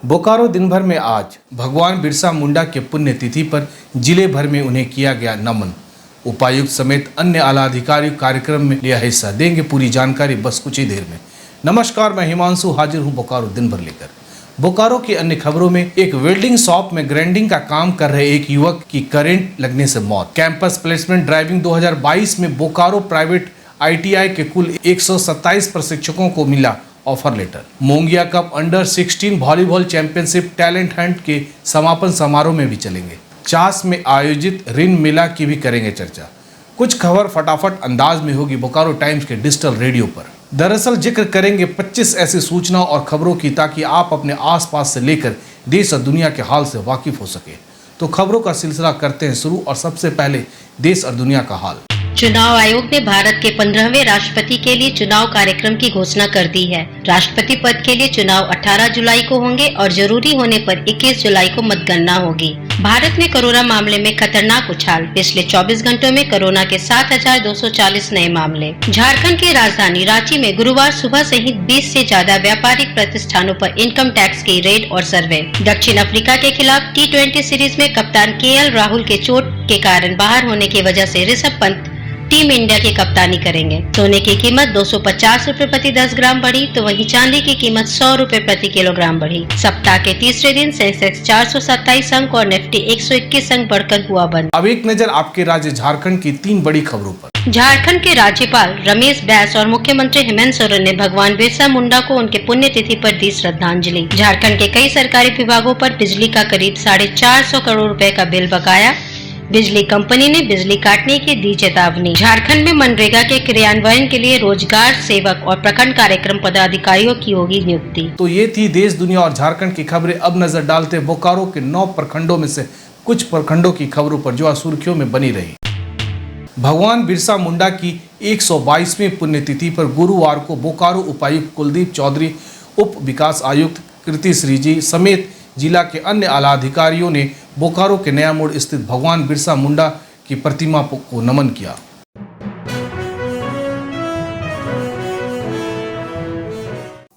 बोकारो दिन भर में आज भगवान बिरसा मुंडा के पुण्यतिथि पर जिले भर में उन्हें किया गया नमन। उपायुक्त समेत अन्य आला अधिकारी कार्यक्रम में लिया हिस्सा। देंगे पूरी जानकारी बस कुछ ही देर में। नमस्कार, मैं हिमांशु हाजिर हूं बोकारो दिन भर लेकर। बोकारो की अन्य खबरों में एक वेल्डिंग शॉप में ग्राइंडिंग का काम कर रहे एक युवक की करंट लगने से मौत। कैंपस प्लेसमेंट ड्राइविंग 2022 में बोकारो प्राइवेट ITI के कुल 127 प्रशिक्षकों को मिला offer letter. Mongia cup under 16 volleyball championship talent hunt के समापन समारोह में भी चलेंगे। चास में आयोजित ऋण मेला की भी करेंगे चर्चा। कुछ खबर फटाफट अंदाज में होगी बोकारो टाइम्स के डिजिटल रेडियो पर। दरअसल जिक्र करेंगे 25 ऐसी सूचनाओं और खबरों की ताकि आप अपने आसपास से लेकर देश और दुनिया के हाल से वाकिफ हो सके। तो खबरों का सिलसिला करते हैं शुरू और सबसे पहले देश और दुनिया का हाल। चुनाव आयोग ने भारत के 15वें राष्ट्रपति के लिए चुनाव कार्यक्रम की घोषणा कर दी है। राष्ट्रपति पद के लिए चुनाव 18 जुलाई को होंगे और जरूरी होने पर 21 जुलाई को मतगणना होगी। भारत में कोरोना मामले में खतरनाक उछाल। पिछले 24 घंटों में कोरोना के 7,240 नए मामले। झारखंड की राजधानी रांची में गुरुवार सुबह से ही 20 से ज्यादा व्यापारिक प्रतिष्ठानों पर इनकम टैक्स की रेड और सर्वे। दक्षिण अफ्रीका के खिलाफ T20 सीरीज में कप्तान KL राहुल के चोट के कारण बाहर होने की वजह से ऋषभ पंत टीम इंडिया की कप्तानी करेंगे। सोने की कीमत 250 रुपए प्रति 10 ग्राम बढ़ी तो वहीं चांदी की कीमत 100 रुपए प्रति किलोग्राम बढ़ी। सप्ताह के तीसरे दिन सेंसेक्स 427 अंक और निफ्टी 121 अंक बढ़कर हुआ बंद। अब एक नजर आपके राज्य झारखंड की 3 बड़ी खबरों पर। झारखंड के राज्यपाल रमेश बैस और मुख्यमंत्री हेमंत सोरेन ने भगवान बिरसा मुंडा को उनके पुण्यतिथि पर दी श्रद्धांजलि। झारखंड के कई सरकारी विभागों पर बिजली का करीब 450 करोड़ रुपए का बिल बकाया। बिजली कंपनी ने बिजली काटने की दी चेतावनी। झारखंड में मनरेगा के क्रियान्वयन के लिए रोजगार सेवक और प्रखंड कार्यक्रम पदाधिकारियों की होगी नियुक्ति। तो ये थी देश दुनिया और झारखंड की खबरें। अब नजर डालते बोकारो के 9 प्रखंडों में से कुछ प्रखंडों की खबरों पर जो सुर्खियों में बनी रही। भगवान बिरसा मुंडा की 122वीं पुण्यतिथि पर गुरुवार को बोकारो उपायुक्त कुलदीप चौधरी, उप विकास आयुक्त कृति श्रीजी समेत जिला के अन्य आला अधिकारियों ने बोकारो के नया मोड़ स्थित भगवान बिरसा मुंडा की प्रतिमा को नमन किया।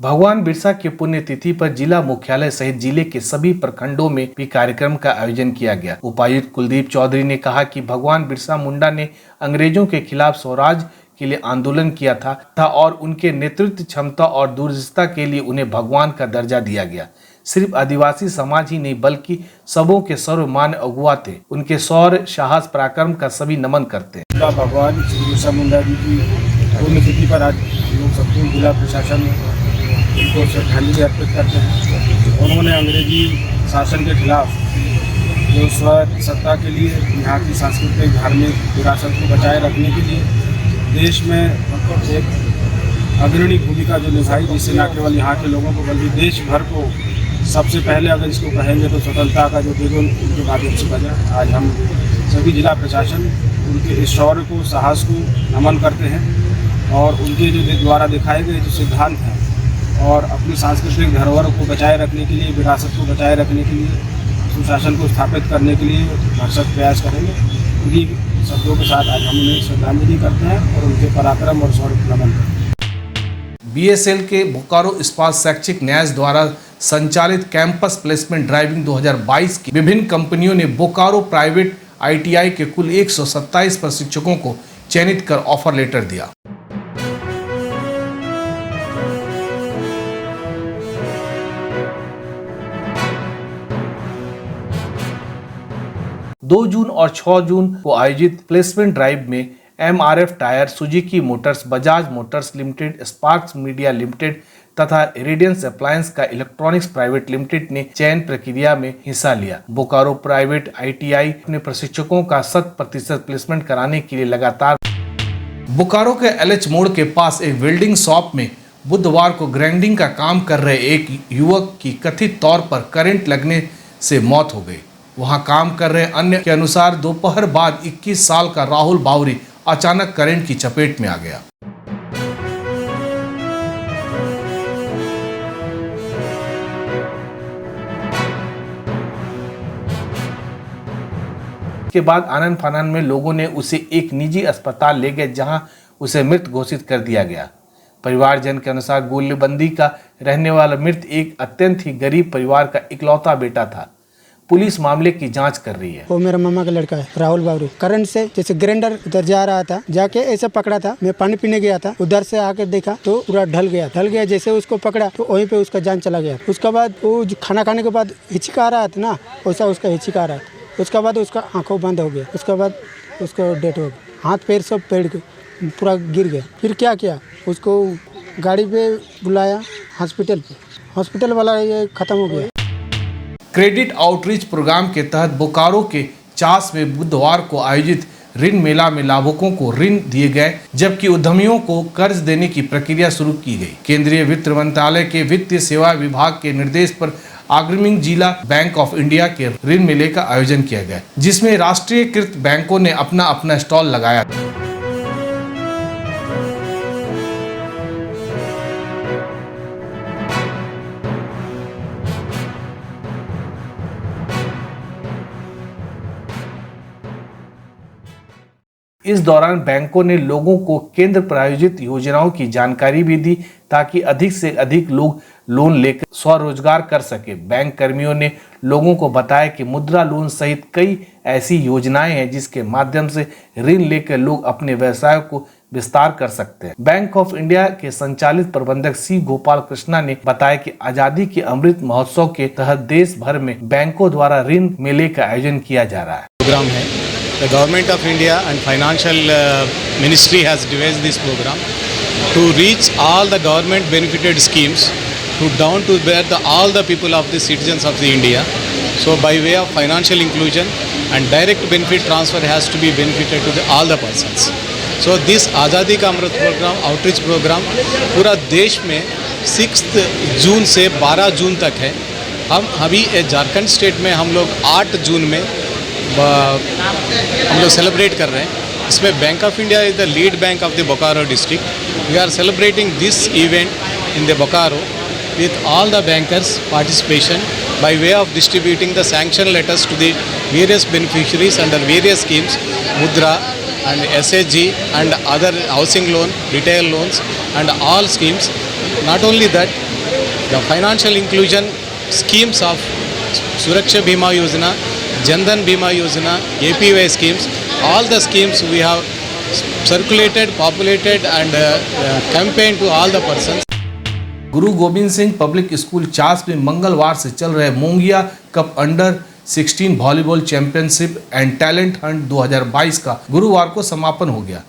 भगवान बिरसा की पुण्यतिथि पर जिला मुख्यालय सहित जिले के सभी प्रखंडों में भी कार्यक्रम का आयोजन किया गया। उपायुक्त कुलदीप चौधरी ने कहा कि भगवान बिरसा मुंडा ने अंग्रेजों के खिलाफ स्वराज के लिए आंदोलन किया था और उनके नेतृत्व क्षमता और दूरदर्शिता के लिए उन्हें भगवान का दर्जा दिया गया। सिर्फ आदिवासी समाज ही नहीं बल्कि सबों के सर्वमान्य अगुआ थे। उनके शौर्य, साहस, पराक्रम का सभी नमन करते हैं। भगवान श्री बिरसा मुंडा जी की पुण्यतिथि पर आज लोग सबको जिला प्रशासन उनको श्रद्धांजलि अर्पित करते हैं। उन्होंने अंग्रेजी शासन के खिलाफ जो सत्ता के लिए यहाँ की सांस्कृतिक धार्मिक विरासत को बचाए रखने के लिए देश में एक अग्रणी भूमिका जो निभाई, जिससे न केवल यहाँ के लोगों को बल्कि देश भर को सबसे पहले अगर इसको कहेंगे तो स्वतंत्रता का जो बिगुल उनके माध्यम से बजा। आज हम सभी जिला प्रशासन उनके इस शौर्य को, साहस को नमन करते हैं और उनके जो द्वारा दिखाए गए जो सिद्धांत हैं और अपनी सांस्कृतिक धरोहर को बचाए रखने के लिए, विरासत को बचाए रखने के लिए, सुशासन को स्थापित करने के लिए भरसक प्रयास करेंगे। उन्हीं शब्दों के साथ आज हम उन्हें श्रद्धांजलि करते हैं और उनके पराक्रम और शौर्य को नमन करते हैं। BSL के बोकारो इस्पात शैक्षिक न्यास द्वारा संचालित कैंपस प्लेसमेंट ड्राइविंग 2022 की विभिन्न कंपनियों ने बोकारो प्राइवेट ITI के कुल 127 प्रशिक्षकों को चयनित कर ऑफर लेटर दिया। दो जून और 6 जून को आयोजित प्लेसमेंट ड्राइव में MRF tyre, Suzuki Motors, Bajaj Motors limited, sparks media limited तथा रेडियंस अप्लायंस का इलेक्ट्रॉनिक्स प्राइवेट लिमिटेड ने चयन प्रक्रिया में हिस्सा लिया। बोकारो प्राइवेट ITI अपने प्रशिक्षकों का 100% प्लेसमेंट कराने के लिए लगातार बोकारो के LH मोड़ के पास एक वेल्डिंग शॉप में बुधवार को ग्राइंडिंग का काम कर रहे एक युवक की कथित तौर पर करंट लगने से मौत हो गई। वहां काम कर रहे अन्य के अनुसार दोपहर बाद 21 साल का राहुल बावरी अचानक करंट की चपेट में आ गया। के बाद आनन फानन में लोगों ने उसे एक निजी अस्पताल ले गए जहां उसे मृत घोषित कर दिया गया। परिवारजन के अनुसार गोलीबंदी का रहने वाला मृत एक अत्यंत ही गरीब परिवार का इकलौता बेटा था। पुलिस मामले की जांच कर रही है। वो मेरा मामा का लड़का है, राहुल बाबरू। करंट से जैसे ग्राइंडर उधर जा रहा था, जाके ऐसे पकड़ा था। मैं पानी पीने गया था, उधर से आके देखा तो पूरा ढल गया। जैसे उसको पकड़ा तो वहीं पे उसका जान चला गया। उसके बाद वो खाना खाने के बाद हिचका रहा था ना, वैसा उसका हिचका रहा था। उसके बाद उसका आंखों बंद हो गया। उसके बाद उसको डेथ हो गई। हाथ पैर सब पेड़ के पूरा गिर गया। फिर क्या किया, उसको गाड़ी पे बुलाया हॉस्पिटल वाला ये खत्म हो गया। क्रेडिट आउटरीच प्रोग्राम के तहत बोकारो के चास में बुधवार को आयोजित ऋण मेला में लाभुकों को ऋण दिए गए, जबकि उद्यमियों को कर्ज देने की प्रक्रिया शुरू की गई। केंद्रीय वित्त मंत्रालय के वित्तीय सेवा विभाग के निर्देश पर अग्रणी जिला बैंक ऑफ इंडिया के ऋण मेले का आयोजन किया गया, जिसमें राष्ट्रीयकृत बैंकों ने अपना अपना स्टॉल लगाया। इस दौरान बैंकों ने लोगों को केंद्र प्रायोजित योजनाओं की जानकारी भी दी, ताकि अधिक से अधिक लोग लोन लेकर स्वरोजगार कर सके। बैंक कर्मियों ने लोगों को बताया कि मुद्रा लोन सहित कई ऐसी योजनाएं हैं जिसके माध्यम से ऋण लेकर लोग अपने व्यवसाय को विस्तार कर सकते हैं। बैंक ऑफ इंडिया के संचालित प्रबंधक सी गोपाल कृष्णा ने बताया कि आजादी के अमृत महोत्सव के तहत देश भर में बैंकों द्वारा ऋण मेले का आयोजन किया जा रहा है। प्रोग्राम है। The Government of India and Financial Ministry has devised this program to reach all the government benefited schemes to down to where all the people of the citizens of the India. So by way of financial inclusion and direct benefit transfer has to be benefited to all the persons. So this Azadi Ka Amrit program, outreach program पूरा देश में 6 जून से 12 जून तक है। हम अभी Jharkhand state में हम लोग 8 जून में हम लोग सेलिब्रेट कर रहे हैं। इसमें bank of India is the lead bank of the Bokaro district. We are celebrating this event in the Bokaro with all the bankers participation by way of distributing the sanction letters to the various beneficiaries under various schemes, Mudra and SHG and other housing loan, retail loans and all schemes. Not only that, the financial inclusion schemes of Suraksha Bima Yojana, Jan Dhan Bima Yojana, APY schemes, all the schemes we have circulated, populated and campaigned to all the persons. Guru Govind Singh public school Chas में मंगलवार से चल रहे Mongia cup under 16 volleyball championship and talent Hunt 2022 का गुरुवार को समापन हो गया।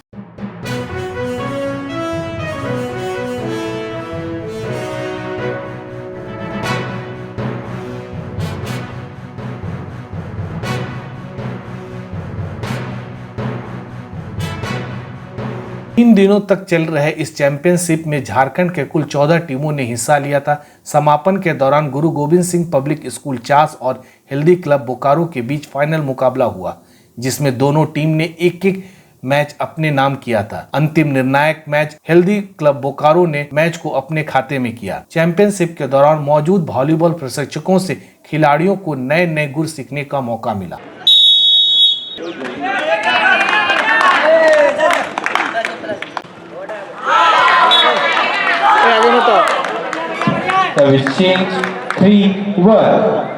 तीन दिनों तक चल रहे इस चैंपियनशिप में झारखंड के कुल 14 टीमों ने हिस्सा लिया था। समापन के दौरान गुरु गोविंद सिंह पब्लिक स्कूल चास और हेल्दी क्लब बोकारो के बीच फाइनल मुकाबला हुआ, जिसमें दोनों टीम ने एक एक मैच अपने नाम किया था। अंतिम निर्णायक मैच हेल्दी क्लब बोकारो ने मैच को अपने खाते में किया। चैंपियनशिप के दौरान मौजूद वॉलीबॉल प्रशिक्षकों से खिलाड़ियों को नए नए गुर सीखने का मौका मिला। Service change 3-1.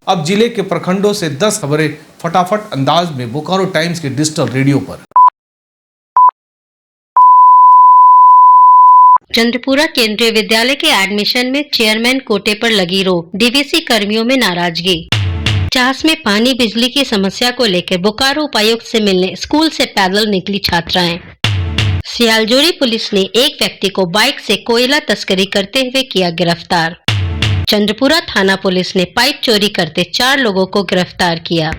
अब जिले के प्रखंडों से 10 खबरें फटाफट अंदाज में बोकारो टाइम्स के डिजिटल रेडियो पर। चंद्रपुरा केंद्रीय विद्यालय के एडमिशन में चेयरमैन कोटे पर लगी रोक, डीवीसी कर्मियों में नाराजगी। चास में पानी बिजली की समस्या को लेकर बोकारो उपायुक्त से मिलने स्कूल से पैदल निकली छात्राएं। सियालजोरी पुलिस ने एक व्यक्ति को बाइक से कोयला तस्करी करते हुए किया गिरफ्तार। चंद्रपुरा थाना पुलिस ने पाइप चोरी करते 4 लोगों को गिरफ्तार किया।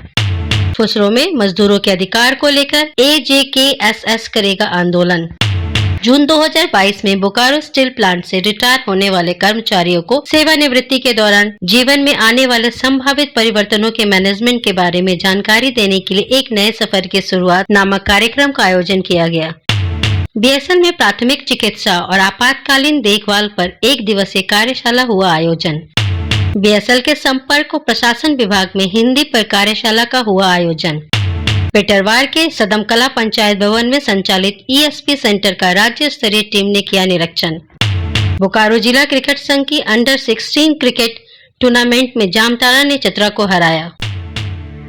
फुसरो में मजदूरों के अधिकार को लेकर AJKSS करेगा आंदोलन। जून 2022 में बोकारो स्टील प्लांट से रिटायर होने वाले कर्मचारियों को सेवानिवृत्ति के दौरान जीवन में आने वाले संभावित परिवर्तनों के मैनेजमेंट के बारे में जानकारी देने के लिए एक नए सफर की शुरुआत नामक कार्यक्रम का आयोजन किया गया। BSL में प्राथमिक चिकित्सा और आपातकालीन देखभाल पर एक दिवसीय कार्यशाला हुआ आयोजन। BSL के संपर्क और प्रशासन विभाग में हिंदी पर कार्यशाला का हुआ आयोजन। पेटरवार के सदम कला पंचायत भवन में संचालित ESP सेंटर का राज्य स्तरीय टीम ने किया निरीक्षण। बोकारो जिला क्रिकेट संघ की अंडर 16 क्रिकेट टूर्नामेंट में जामताड़ा ने चतरा को हराया।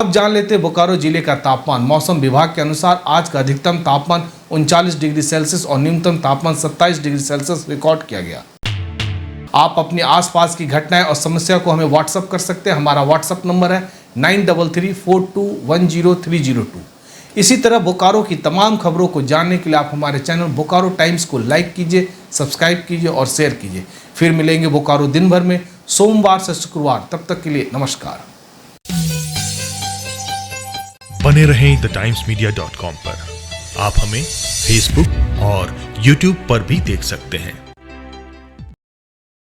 अब जान लेते हैं बोकारो जिले का तापमान। मौसम विभाग के अनुसार आज का अधिकतम तापमान 39 डिग्री सेल्सियस और न्यूनतम तापमान 27 डिग्री सेल्सियस रिकॉर्ड किया गया। आप अपने आसपास की घटनाएं और समस्या को हमें व्हाट्सएप कर सकते हैं। हमारा व्हाट्सएप नंबर है 9334210302। इसी तरह बोकारो की तमाम खबरों को जानने के लिए आप हमारे चैनल बोकारो टाइम्स को लाइक कीजिए, सब्सक्राइब कीजिए और शेयर कीजिए। फिर मिलेंगे बोकारो दिन भर में सोमवार से शुक्रवार। तब तक के लिए नमस्कार। बने रहें TheTimesMedia.com पर। आप हमें Facebook और YouTube पर भी देख सकते हैं।